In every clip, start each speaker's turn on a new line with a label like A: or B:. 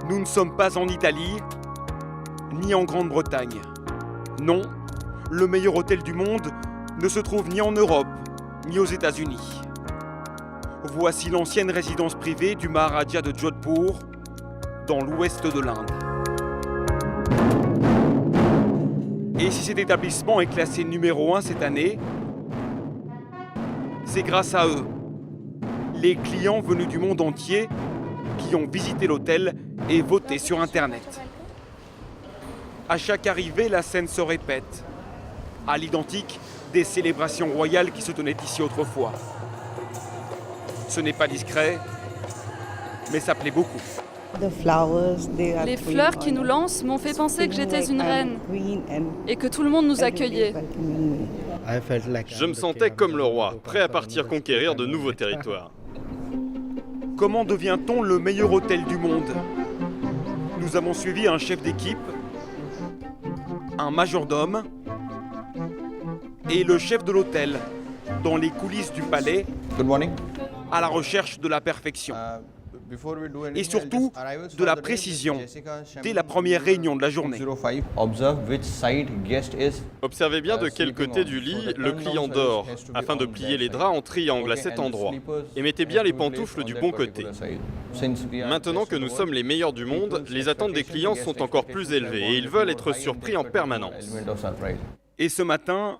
A: Nous ne sommes pas en Italie, ni en Grande-Bretagne. Non, le meilleur hôtel du monde ne se trouve ni en Europe, ni aux États-Unis. Voici l'ancienne résidence privée du Maharaja de Jodhpur, dans l'ouest de l'Inde. Et si cet établissement est classé numéro 1 cette année, c'est grâce à eux, les clients venus du monde entier qui ont visité l'hôtel et voté sur Internet. À chaque arrivée, la scène se répète, à l'identique des célébrations royales qui se tenaient ici autrefois. Ce n'est pas discret, mais ça plaît beaucoup.
B: Les fleurs qui nous lancent m'ont fait penser que j'étais une reine et que tout le monde nous accueillait.
C: Je me sentais comme le roi, prêt à partir conquérir de nouveaux territoires.
A: Comment devient-on le meilleur hôtel du monde? Nous avons suivi un chef d'équipe, un majordome et le chef de l'hôtel dans les coulisses du palais à la recherche de la perfection. Et surtout de la précision dès la première réunion de la journée.
C: Observez bien de quel côté du lit le client dort, afin de plier les draps en triangle à cet endroit. Et mettez bien les pantoufles du bon côté. Maintenant que nous sommes les meilleurs du monde, les attentes des clients sont encore plus élevées et ils veulent être surpris en permanence.
A: Et ce matin,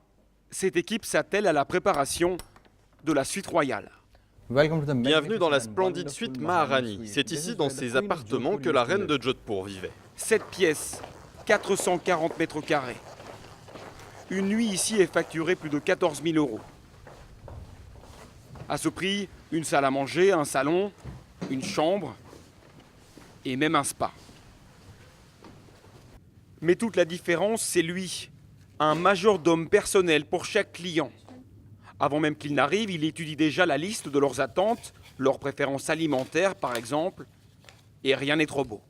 A: cette équipe s'attelle à la préparation de la suite royale.
C: Bienvenue dans la splendide suite Maharani. C'est ici, dans ces appartements, que la reine de Jodhpur vivait.
A: 7 pièces, 440 mètres carrés. Une nuit ici est facturée plus de 14 000 €. À ce prix, une salle à manger, un salon, une chambre et même un spa. Mais toute la différence, c'est lui, un majordome personnel pour chaque client. Avant même qu'il n'arrive, il étudie déjà la liste de leurs attentes, leurs préférences alimentaires par exemple, et rien n'est trop beau.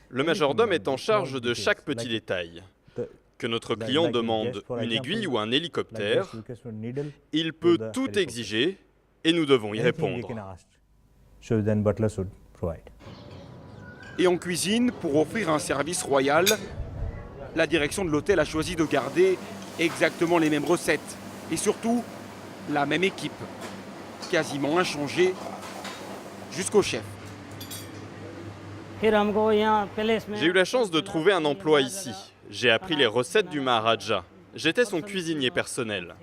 C: Le majordome est en charge de chaque petit détail. Que notre client demande une aiguille ou un hélicoptère, il peut tout exiger et nous devons y répondre.
A: Et en cuisine, pour offrir un service royal, la direction de l'hôtel a choisi de garder exactement les mêmes recettes. Et surtout, la même équipe, quasiment inchangée, jusqu'au chef.
C: J'ai eu la chance de trouver un emploi ici. J'ai appris les recettes du Maharaja. J'étais son cuisinier personnel.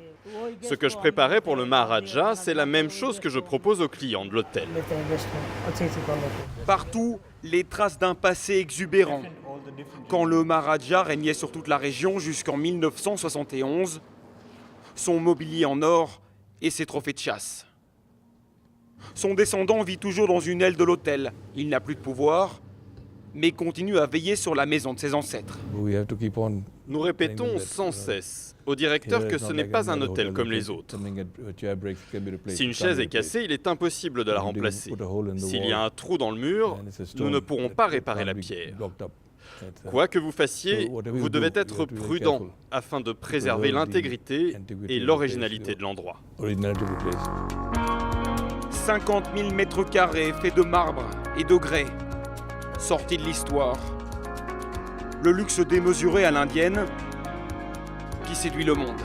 C: Ce que je préparais pour le Maharaja, c'est la même chose que je propose aux clients de l'hôtel.
A: Partout, les traces d'un passé exubérant. Quand le Maharaja régnait sur toute la région jusqu'en 1971, son mobilier en or et ses trophées de chasse. Son descendant vit toujours dans une aile de l'hôtel. Il n'a plus de pouvoir, mais continue à veiller sur la maison de ses ancêtres.
C: Nous répétons sans cesse au directeur que ce n'est pas un hôtel comme les autres. Si une chaise est cassée, il est impossible de la remplacer. S'il y a un trou dans le mur, nous ne pourrons pas réparer la pierre. Quoi que vous fassiez, vous devez être prudent afin de préserver l'intégrité et l'originalité de l'endroit.
A: 50 000 mètres carrés faits de marbre et de grès, sortis de l'histoire. Le luxe démesuré à l'indienne qui séduit le monde.